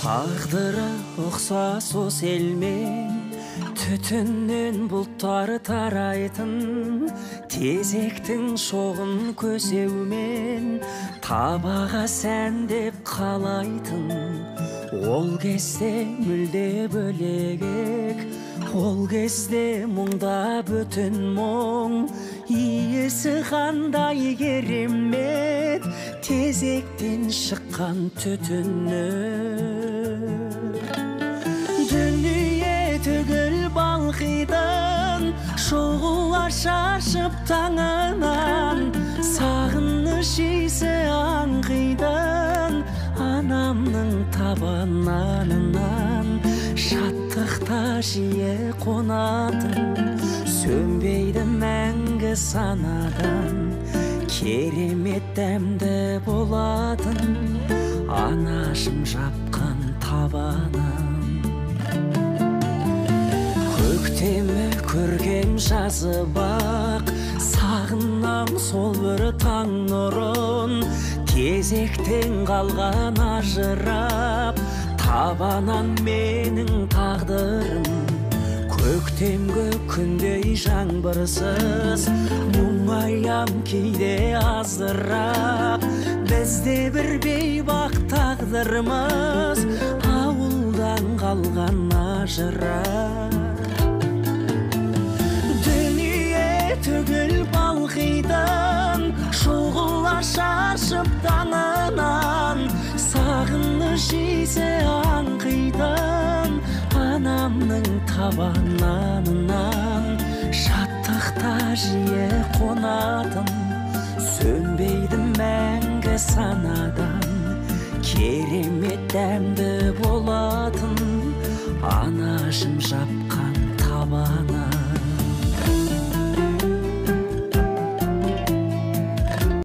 Тағдыры ұқсас осы елмен, түтіннен бұлттары тарайтын, тезектің шоғын көсеумен табаға сәндеп қалайтын. Ол кезде мүлде бөлек, ол кезде мұңда бүтін мұң, иесі қандай керемет, тезектен шыққан түтіні. Дүние түгіл балқидан, шоғыла шашып таңынан, сағыныш иісі аңқидан, анамның табанынан. Шаттықта жиі қонатын, сөнбейді мәңгі санадан, керемет дәмді болатын, анашым жапқан табанын. Көктемі көркем жазып ақ, сағынам сол бір таң нұрын, кезектен қалған ажырап, табанан менің тағдырым. Көктемгі күндей жаңбырсыз, мұңаям кейде аздырап, бізде бір бейбақ тағдырымыз, ауылдан қалған ажырап. Дүние түгіл балқидан, шоғыла шашып таңынан, сағыныш иісі аңқидан, анамның табанынан. Шаттықта жиі қонатын, сөнбейді мәңгі санадан, керемет дәмді болатын, анашым жапқан табанын.